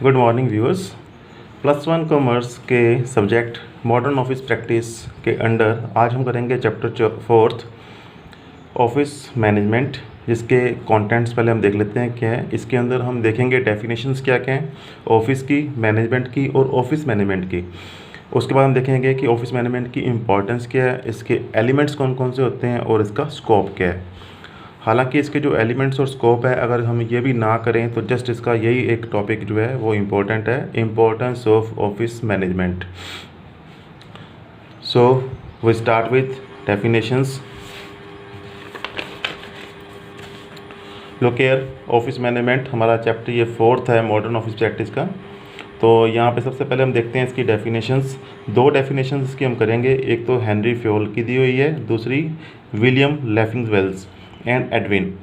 Good morning viewers. +1 commerce के subject modern office practice के under आज हम करेंगे चैप्टर 4 ऑफिस मैनेजमेंट, जिसके कंटेंट्स पहले हम देख लेते हैं क्या है। इसके अंदर हम देखेंगे डेफिनेशंस क्या क्या हैं ऑफिस की, मैनेजमेंट की और ऑफिस मैनेजमेंट की। उसके बाद हम देखेंगे कि ऑफिस मैनेजमेंट की इम्पॉर्टेंस क्या है, इसके एलिमेंट्स कौन कौन से होते हैं और इसका स्कोप क्या है। हालांकि इसके जो एलिमेंट्स और स्कोप है, अगर हम ये भी ना करें तो जस्ट इसका यही एक टॉपिक जो है वो इम्पोर्टेंट है, importance of office management. So we start with definitions. Look here, office management हमारा चैप्टर ये 4th है मॉडर्न ऑफिस प्रैक्टिस का। तो यहाँ पे सबसे पहले हम देखते हैं इसकी डेफिनेशंस। 2 डेफिनेशंस इसकी हम करेंगे, एक तो हेनरी फ्योल की दी हुई है, दूसरी विलियम लेफिंगवेल्स एंड एडविन।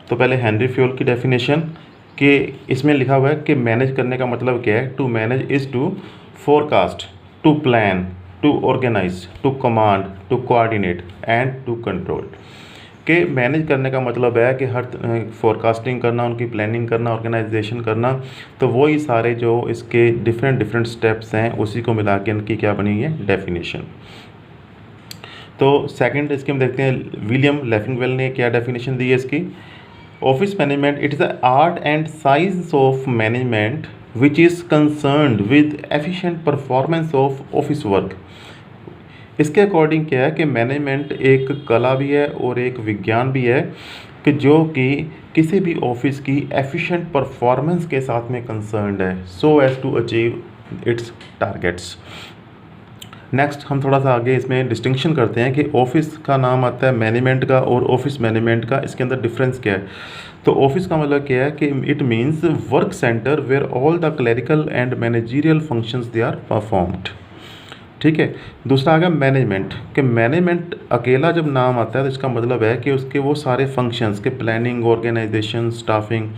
तो पहले हेनरी फ्योल की डेफिनेशन कि इसमें लिखा हुआ है कि मैनेज करने का मतलब क्या है। To manage is to forecast, to plan, to organise, to command, to coordinate and to control. कि मैनेज करने का मतलब है कि हर फोरकास्टिंग करना, उनकी प्लानिंग करना, ऑर्गेनाइजेशन करना। तो वही सारे जो इसके डिफरेंट स्टेप्स हैं उसी को मिला के इनकी क्या बनी है डेफिनेशन। तो सेकंड इसके हम देखते हैं विलियम लेफिंगवेल ने क्या डेफिनेशन दी है इसकी। Office management it is the art and science of management which is concerned with efficient performance of office work. इसके अकॉर्डिंग क्या है कि मैनेजमेंट एक कला भी है और एक विज्ञान भी है कि जो कि किसी भी ऑफिस की एफिशिएंट परफॉर्मेंस के साथ में कंसर्न्ड है, so as to achieve its targets. Next हम थोड़ा सा आगे इसमें डिस्टिंक्शन करते हैं कि ऑफिस का नाम आता है मैनेजमेंट का और ऑफिस मैनेजमेंट का, इसके अंदर डिफरेंस क्या है। तो ऑफिस का मतलब क्या है कि it means work centre where all the clerical and managerial functions they are performed. ठीक है। दूसरा आ गया मैनेजमेंट, कि मैनेजमेंट अकेला जब नाम आता है तो इसका मतलब है कि उसके वो सारे फंक्शंस के प्लानिंग, ऑर्गेनाइजेशन, स्टाफिंग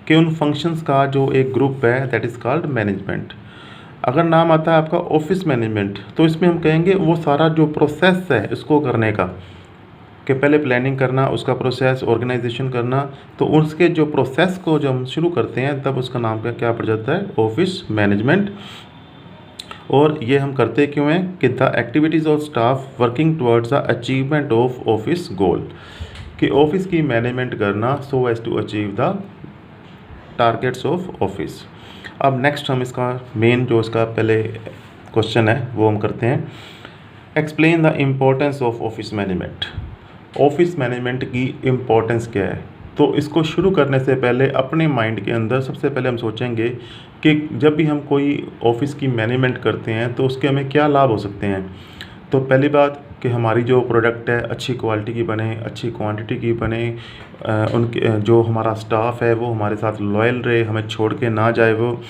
के उन फंक्शंस का जो एक ग्रुप है दैट इज़ कॉल्ड मैनेजमेंट। अगर नाम आता है आपका ऑफिस मैनेजमेंट तो इसमें हम कहेंगे वो सारा जो प्रोसेस है इसको करने का, कि पहले प्लानिंग करना, उसका प्रोसेस, ऑर्गेनाइजेशन करना। तो उसके जो प्रोसेस को जब हम शुरू करते हैं तब उसका नाम क्या पड़ जाता है, ऑफिस मैनेजमेंट। और ये हम करते क्यों हैं कि the activities of staff working towards the achievement of office goal, कि ऑफिस की मैनेजमेंट करना so as to achieve the targets of office. अब नेक्स्ट हम इसका मेन जो इसका पहले क्वेश्चन है वो हम करते हैं, explain the importance of office management. Office management की इम्पोर्टेंस क्या है। तो इसको शुरू करने से पहले अपने माइंड के अंदर सबसे पहले हम सोचेंगे कि जब भी हम कोई ऑफिस की मैनेजमेंट करते हैं तो उसके हमें क्या लाभ हो सकते हैं। तो पहली बात कि हमारी जो प्रोडक्ट है अच्छी क्वालिटी की बने, अच्छी क्वांटिटी की बने, उनके जो हमारा स्टाफ है वो हमारे साथ लॉयल रहे, हमें छोड़ के ना जाए, वो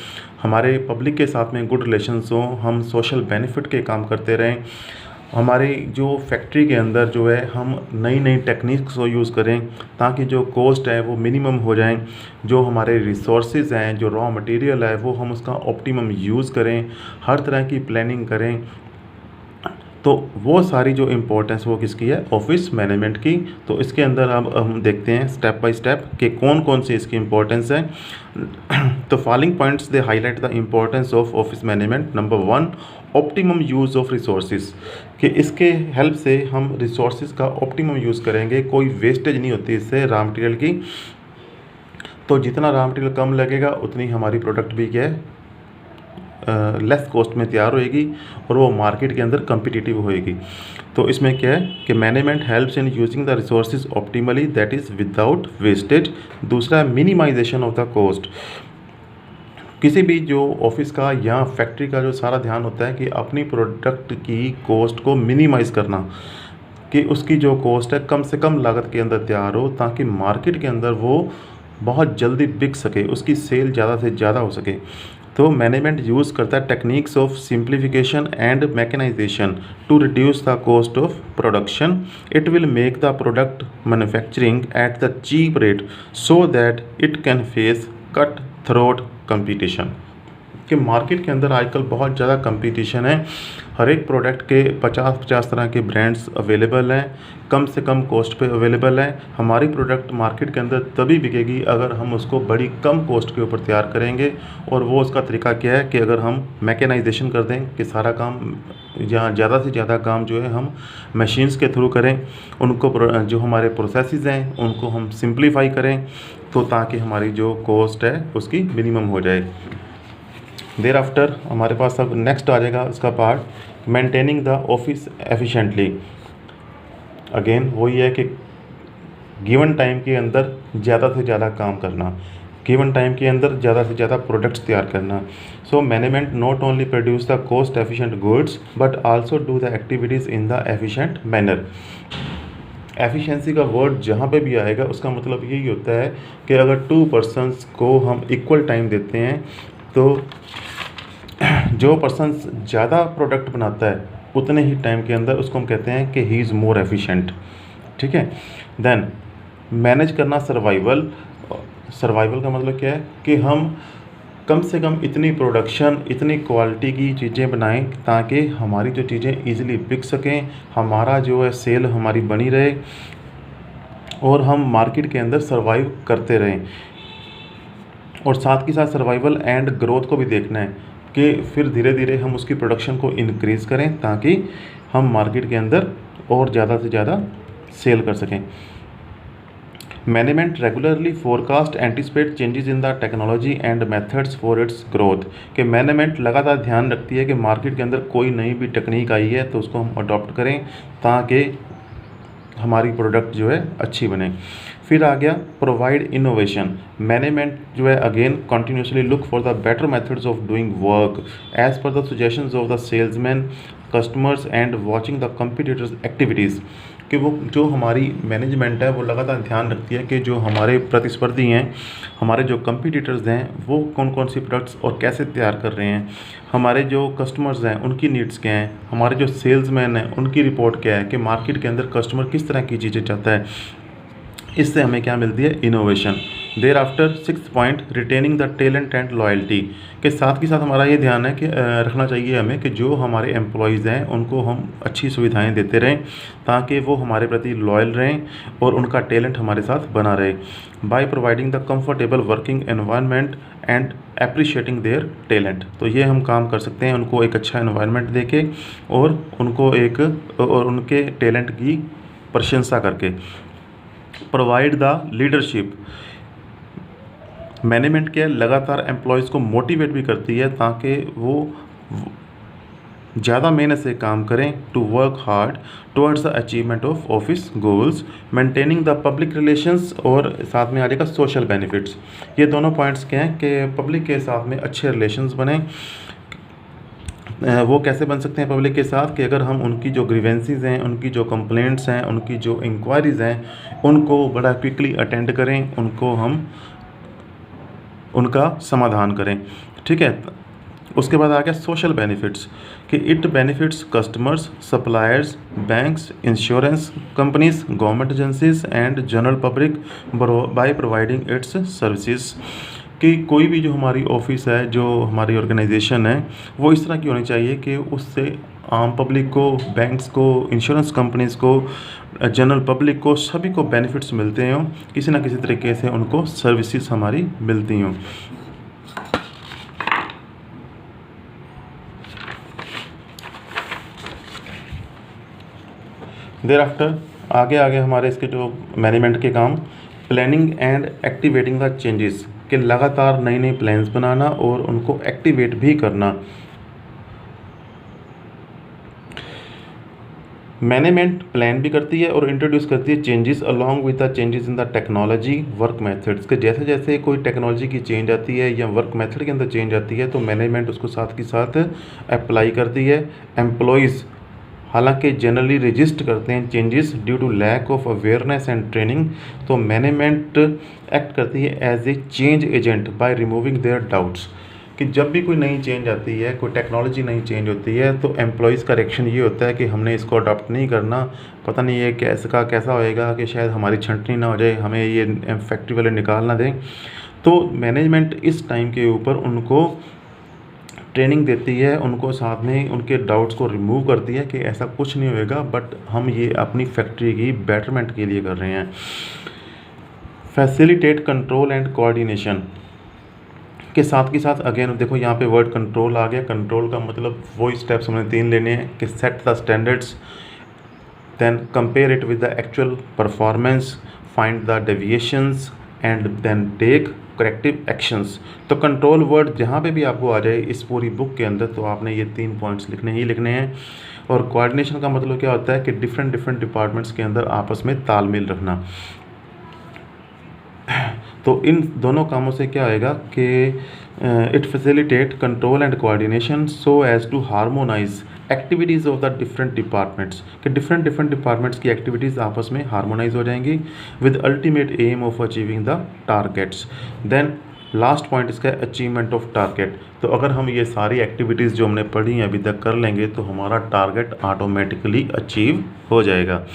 हमारे पब्लिक के साथ में गुड रिलेशंस हों, हम सोशल बेनिफिट के काम करते रहें, हमारी जो फैक्ट्री के अंदर जो है हम नई नई टेक्निक्स को यूज़ करें ताकि जो कॉस्ट है वो मिनिमम हो जाएं, जो हमारे रिसोर्सेज हैं, जो रॉ मटेरियल है वो हम उसका ऑप्टिमम यूज़ करें, हर तरह की प्लानिंग करें। तो वो सारी जो इम्पोर्टेंस वो किसकी है, ऑफिस मैनेजमेंट की। तो इसके अंदर अब हम देखते हैं स्टेप बाय स्टेप कि कौन कौन सी इसकी इम्पोर्टेंस है। तो following points they highlight the importance of office management. Number 1, optimum use of resources, कि इसके हेल्प से हम रिसोर्सेज का ऑप्टिमम यूज़ करेंगे, कोई वेस्टेज नहीं होती इससे रॉ मटेरियल की। तो जितना रॉ मटेरियल कम लगेगा उतनी हमारी प्रोडक्ट भी क्या है लेस कॉस्ट में तैयार होएगी और वो मार्केट के अंदर कम्पिटिटिव होएगी। तो इसमें क्या है कि management helps in using the resources optimally that is without wastage. दूसरा, मिनिमाइजेशन ऑफ द कॉस्ट, किसी भी जो ऑफिस का या फैक्ट्री का जो सारा ध्यान होता है कि अपनी प्रोडक्ट की कॉस्ट को मिनिमाइज़ करना, कि उसकी जो कॉस्ट है कम से कम लागत के अंदर तैयार हो ताकि मार्केट के अंदर वो बहुत जल्दी बिक सके, उसकी सेल ज़्यादा से ज़्यादा हो सके। तो मैनेजमेंट यूज़ करता है techniques of simplification and mechanisation to reduce the cost of production. It will make the product manufacturing at the cheap rate so that it can face cut throat competition. कि market के अंदर आजकल बहुत ज़्यादा competition है। हर एक product के 50-50 तरह के ब्रांड्स अवेलेबल हैं, कम से कम कॉस्ट पे अवेलेबल है। हमारी प्रोडक्ट मार्केट के अंदर तभी बिकेगी अगर हम उसको बड़ी कम कॉस्ट के ऊपर तैयार करेंगे। और वो उसका तरीका क्या है कि अगर हम मैकेनाइजेशन कर दें कि सारा काम या ज़्यादा से ज़्यादा काम जो है हम मशीन्स के थ्रू करें, उनको जो हमारे प्रोसेसेस हैं उनको हम सिंप्लीफाई करें, तो ताकि हमारी जो कॉस्ट है उसकी मिनिमम हो जाए। देर आफ्टर हमारे पास अब नेक्स्ट आ जाएगा उसका part, maintaining the office efficiently. Again वही है कि गिवन टाइम के अंदर ज़्यादा से ज़्यादा काम करना, गिवन टाइम के अंदर ज़्यादा से ज़्यादा प्रोडक्ट्स तैयार करना। So management not only produce the cost efficient goods but also do the activities in the efficient manner. Efficiency का वर्ड जहाँ पे भी आएगा उसका मतलब यही होता है कि अगर 2 पर्सन्स को हम इक्वल टाइम देते हैं तो जो पर्सन ज़्यादा प्रोडक्ट बनाता है उतने ही टाइम के अंदर उसको हम कहते हैं कि ही इज़ मोर एफिशिएंट। ठीक है। देन मैनेज करना सर्वाइवल। सर्वाइवल का मतलब क्या है कि हम कम से कम इतनी प्रोडक्शन, इतनी क्वालिटी की चीज़ें बनाएं ताकि हमारी जो चीज़ें इजीली बिक सकें, हमारा जो है सेल हमारी बनी रहे और हम मार्केट के अंदर सर्वाइव करते रहें। और साथ के साथ सर्वाइवल एंड ग्रोथ को भी देखना है कि फिर धीरे धीरे हम उसकी प्रोडक्शन को इंक्रीज़ करें ताकि हम मार्केट के अंदर और ज़्यादा से ज़्यादा सेल कर सकें। Management regularly forecast anticipate changes in the technology and methods for its growth. कि मैनेजमेंट लगातार ध्यान रखती है कि मार्केट के अंदर कोई नई भी टेक्निक आई है तो उसको हम अडॉप्ट करें ताकि हमारी प्रोडक्ट जो है अच्छी बने। फिर आ गया प्रोवाइड इनोवेशन। मैनेजमेंट जो है again continuously look for the better methods of doing work as per the suggestions of the salesman, customers and watching the competitors activities. कि वो जो हमारी मैनेजमेंट है वो लगातार ध्यान रखती है कि जो हमारे प्रतिस्पर्धी हैं, हमारे जो कंपटीटर्स हैं वो कौन कौन सी प्रोडक्ट्स और कैसे तैयार कर रहे हैं, हमारे जो कस्टमर्स हैं उनकी नीड्स क्या हैं, हमारे जो सेल्समैन हैं उनकी रिपोर्ट क्या है कि मार्केट के अंदर कस्टमर किस तरह की चीज़ें चाहता है। इससे हमें क्या मिलती है, innovation. There after 6th point retaining the talent and loyalty. के साथ हमारा ये ध्यान है कि रखना चाहिए हमें कि जो हमारे एम्प्लॉयज़ हैं उनको हम अच्छी सुविधाएं देते रहें ताकि वो हमारे प्रति लॉयल रहें और उनका टैलेंट हमारे साथ बना रहे। By providing the comfortable working environment and appreciating their talent. तो ये हम काम कर सकते हैं उनको एक अच्छा एनवायरनमेंट देके और उनको और उनके टैलेंट की प्रशंसा करके। Provide the leadership. मैनेजमेंट क्या है, लगातार एम्प्लॉयज़ को मोटिवेट भी करती है ताकि वो ज़्यादा मेहनत से काम करें, to work hard towards the achievement of office goals. Maintaining the public relations और साथ में आ जाएगा सोशल बेनिफिट्स। ये दोनों पॉइंट्स क्या हैं कि पब्लिक के साथ में अच्छे रिलेशंस बने। वो कैसे बन सकते हैं पब्लिक के साथ कि अगर हम उनकी जो ग्रीवेंसीज हैं, उनकी जो कंप्लेंट्स हैं, उनकी जो इंक्वायरीज़ हैं उनको बड़ा क्विकली अटेंड करें, उनको हम उनका समाधान करें। ठीक है। उसके बाद आ गया सोशल बेनिफिट्स कि it benefits customers, suppliers, banks, insurance companies, government agencies and general public by providing it's services. कि कोई भी जो हमारी ऑफिस है, जो हमारी ऑर्गेनाइजेशन है, वो इस तरह की होनी चाहिए कि उससे आम पब्लिक को, बैंक्स को, इंश्योरेंस कंपनीज़ को, जनरल पब्लिक को, सभी को बेनिफिट्स मिलते हों, किसी ना किसी तरीके से उनको सर्विसेज हमारी मिलती हों। देर आफ्टर आगे हमारे इसके जो मैनेजमेंट के काम, planning and activating the changes. कि लगातार नई नई प्लान्स बनाना और उनको एक्टिवेट भी करना। मैनेजमेंट प्लान भी करती है और इंट्रोड्यूस करती है changes along with the changes in the technology work methods. के जैसे जैसे कोई टेक्नोलॉजी की चेंज आती है या वर्क मेथड के अंदर चेंज आती है तो मैनेजमेंट उसको साथ के साथ अप्लाई करती है। एम्प्लॉयज़ हालांकि जनरली रजिस्ट करते हैं changes due to lack of awareness and training. तो मैनेजमेंट एक्ट करती है as a change agent by removing their doubts. कि जब भी कोई नई चेंज आती है, कोई टेक्नोलॉजी नई चेंज होती है तो एम्प्लॉयज़ का रिएक्शन ये होता है कि हमने इसको अडॉप्ट नहीं करना, पता नहीं ये कैसा होएगा कि शायद हमारी छंटनी ना हो जाए, हमें ये फैक्ट्री वाले निकाल ना दें। तो मैनेजमेंट इस टाइम के ऊपर उनको ट्रेनिंग देती है उनको, साथ में उनके डाउट्स को रिमूव करती है कि ऐसा कुछ नहीं होएगा, बट हम ये अपनी फैक्ट्री की बेटरमेंट के लिए कर रहे हैं। फैसिलिटेट कंट्रोल एंड कोऑर्डिनेशन के साथ अगेन देखो यहाँ पे वर्ड कंट्रोल आ गया। कंट्रोल का मतलब वही स्टेप्स हमने 3 लेने हैं कि set the standards, then compare it with the actual performance, find the deviations and then take corrective actions. तो कंट्रोल वर्ड जहाँ पे भी आपको आ जाए इस पूरी बुक के अंदर तो आपने ये 3 पॉइंट्स लिखने हैं। और कोऑर्डिनेशन का मतलब क्या होता है कि डिफरेंट डिपार्टमेंट्स के अंदर आपस में तालमेल रखना। तो इन दोनों कामों से क्या होएगा कि it facilitate control and coordination so as to harmonize activities of the different departments, कि डिफरेंट डिपार्टमेंट्स की एक्टिविटीज़ आपस में हार्मोनाइज हो जाएंगी with ultimate aim of achieving the targets. Then last point इसका अचीवमेंट ऑफ टारगेट। तो अगर हम ये सारी एक्टिविटीज़ जो हमने पढ़ी हैं अभी तक कर लेंगे तो हमारा टारगेट ऑटोमेटिकली अचीव हो जाएगा।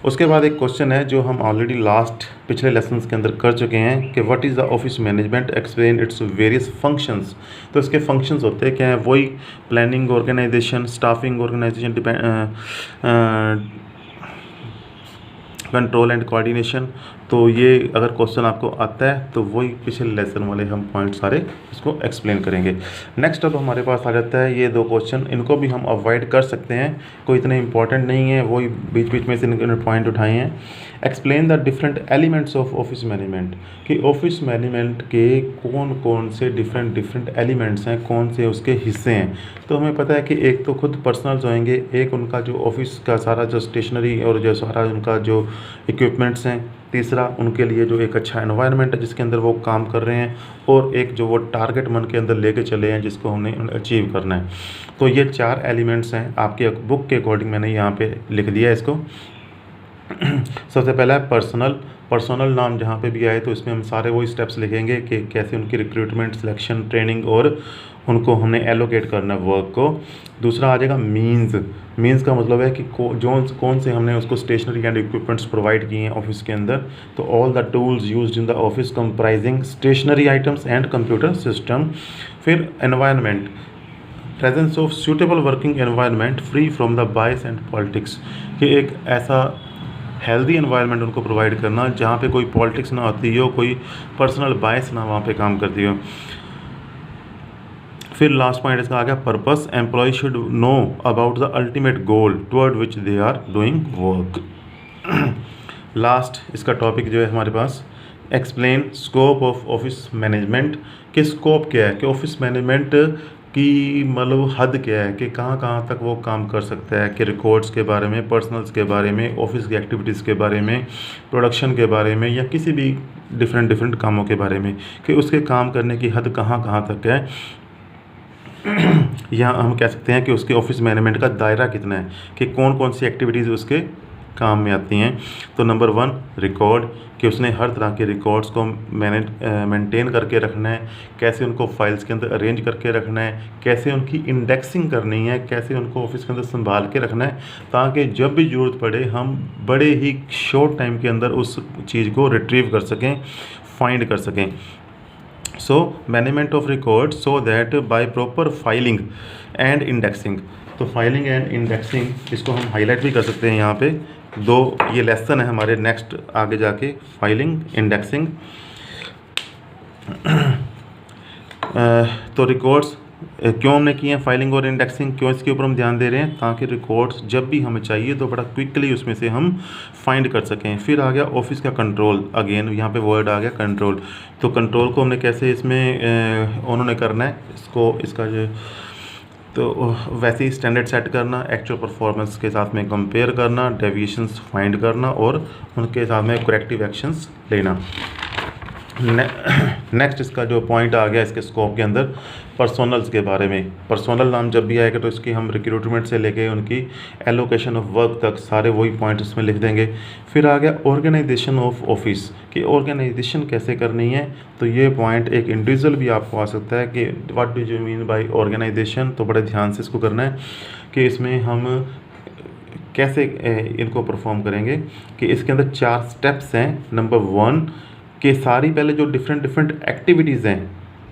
उसके बाद एक क्वेश्चन है जो हम ऑलरेडी पिछले लेसन्स के अंदर कर चुके हैं कि what is the office management, explain its various functions. तो इसके फंक्शंस होते हैं क्या हैं, वही planning organization, staffing organization, control and coordination. तो ये अगर क्वेश्चन आपको आता है तो वही पिछले लेसन वाले हम पॉइंट सारे इसको एक्सप्लेन करेंगे। नेक्स्ट अब हमारे पास आ जाता है ये 2 क्वेश्चन, इनको भी हम अवॉइड कर सकते हैं, कोई इतने इंपॉर्टेंट नहीं है, वही बीच में से इन्होंने पॉइंट उठाए हैं। Explain the different elements of office management, कि ऑफिस मैनेजमेंट के कौन से डिफरेंट एलिमेंट्स हैं, कौन से उसके हिस्से हैं। तो हमें पता है कि एक तो खुद पर्सनल्स होंगे, एक उनका जो ऑफिस का सारा जो स्टेशनरी और जो सारा उनका जो इक्विपमेंट्स हैं, तीसरा उनके लिए जो एक अच्छा एनवायरनमेंट है जिसके अंदर वो काम कर रहे हैं, और एक जो वो टारगेट मन के अंदर लेके चले हैं जिसको हमने अचीव करना है। तो ये 4 एलिमेंट्स हैं, आपके बुक के अकॉर्डिंग मैंने यहाँ पे लिख दिया है इसको। सबसे पहला है पर्सनल नाम जहाँ पे भी आए तो इसमें हम सारे वही स्टेप्स लिखेंगे कि कैसे उनकी रिक्रूटमेंट, सिलेक्शन, ट्रेनिंग और उनको हमने एलोकेट करना है वर्क को। दूसरा आ जाएगा मीन्स का मतलब है कि कौन से हमने उसको स्टेशनरी एंड इक्विपमेंट्स प्रोवाइड किए हैं ऑफिस के अंदर। तो all the tools used in the office comprising stationery items and computer system. फिर environment, presence of suitable working environment free from the bias and politics, कि एक ऐसा हेल्दी एनवायरनमेंट उनको प्रोवाइड करना जहाँ पे कोई पॉलिटिक्स ना होती हो, कोई पर्सनल बायस ना वहाँ पे काम करती हो। फिर लास्ट पॉइंट इसका आ गया purpose, employee should know about the ultimate goal toward which they are doing work. Last इसका टॉपिक जो है हमारे पास, explain scope of office management, कि स्कोप क्या है, कि ऑफिस मैनेजमेंट की मतलब हद क्या है, कि कहाँ तक वो काम कर सकता है, कि रिकॉर्ड्स के बारे में, पर्सनल्स के बारे में, ऑफिस की एक्टिविटीज़ के बारे में, प्रोडक्शन के बारे में, या किसी भी डिफरेंट कामों के बारे में, कि उसके काम करने की हद कहाँ तक है। यहाँ हम कह सकते हैं कि उसके ऑफिस मैनेजमेंट का दायरा कितना है, कि कौन सी एक्टिविटीज़ उसके काम में आती हैं। तो नंबर 1 रिकॉर्ड, कि उसने हर तरह के रिकॉर्ड्स को मेंटेन करके रखना है, कैसे उनको फाइल्स के अंदर अरेंज करके रखना है, कैसे उनकी इंडेक्सिंग करनी है, कैसे उनको ऑफिस के अंदर संभाल के रखना है, ताकि जब भी ज़रूरत पड़े हम बड़े ही शॉर्ट टाइम के अंदर उस चीज़ को रिट्रीव कर सकें, फाइंड कर सकें। So management of record so that by proper filing and indexing. तो फाइलिंग एंड इंडेक्सिंग इसको हम हाईलाइट भी कर सकते हैं यहाँ पे, 2 ये लेसन है हमारे नेक्स्ट आगे जाके, फाइलिंग, इंडेक्सिंग। तो रिकॉर्ड्स क्यों हमने किए हैं, फाइलिंग और इंडेक्सिंग, क्यों इसके ऊपर हम ध्यान दे रहे हैं, ताकि रिकॉर्ड्स जब भी हमें चाहिए तो बड़ा क्विकली उसमें से हम फाइंड कर सकें। फिर आ गया ऑफिस का कंट्रोल, अगेन यहाँ पे वर्ड आ गया कंट्रोल। तो कंट्रोल को हमने कैसे इसमें उन्होंने करना है, इसका जो तो वैसे ही स्टैंडर्ड सेट करना, एक्चुअल परफॉर्मेंस के साथ में कंपेयर करना, डेविएशंस फाइंड करना और उनके साथ में करेक्टिव एक्शंस लेना। नेक्स्ट इसका जो पॉइंट आ गया इसके स्कोप के अंदर, पर्सोनल्स के बारे में। पर्सोनल नाम जब भी आएगा तो इसकी हम रिक्रूटमेंट से लेके उनकी एलोकेशन ऑफ वर्क तक सारे वही पॉइंट इसमें लिख देंगे। फिर आ गया ऑर्गेनाइजेशन ऑफ ऑफिस, कि ऑर्गेनाइजेशन कैसे करनी है। तो ये पॉइंट एक इंडिविजुअल भी आपको आ सकता है कि what do you mean by organization. तो बड़े ध्यान से इसको करना है कि इसमें हम कैसे इनको परफॉर्म करेंगे, कि इसके अंदर 4 स्टेप्स हैं। नंबर 1 कि सारी पहले जो डिफरेंट एक्टिविटीज़ हैं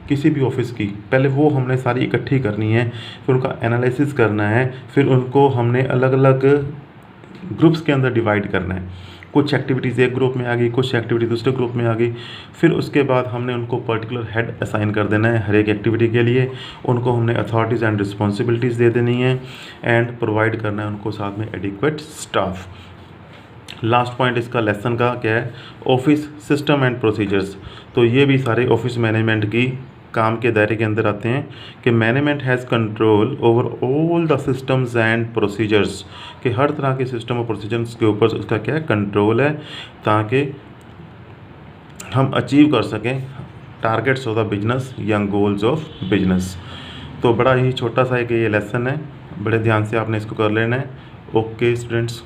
किसी भी ऑफिस की, पहले वो हमने सारी इकट्ठी करनी है, फिर उनका एनालिसिस करना है, फिर उनको हमने अलग अलग ग्रुप्स के अंदर डिवाइड करना है। कुछ एक्टिविटीज़ एक ग्रुप में आ गई, कुछ एक्टिविटी दूसरे ग्रुप में आ गई, फिर उसके बाद हमने उनको पर्टिकुलर हेड असाइन कर देना है हर एक एक्टिविटी के लिए, उनको हमने अथॉरिटीज़ एंड रिस्पॉन्सिबिलिटीज़ दे देनी है एंड प्रोवाइड करना है उनको साथ में एडिक्वेट स्टाफ। लास्ट पॉइंट इसका लेसन का क्या है, ऑफिस सिस्टम एंड प्रोसीजर्स। तो ये भी सारे ऑफिस मैनेजमेंट की काम के दायरे के अंदर आते हैं कि management has control over all the systems and procedures, कि हर तरह के सिस्टम और प्रोसीजर्स के ऊपर उसका क्या है, कंट्रोल है, ताकि हम अचीव कर सकें टारगेट्स ऑफ द बिजनेस या गोल्स ऑफ बिजनेस। तो बड़ा ही छोटा सा एक ये लेसन है, बड़े ध्यान से आपने इसको कर लेना है। Okay students.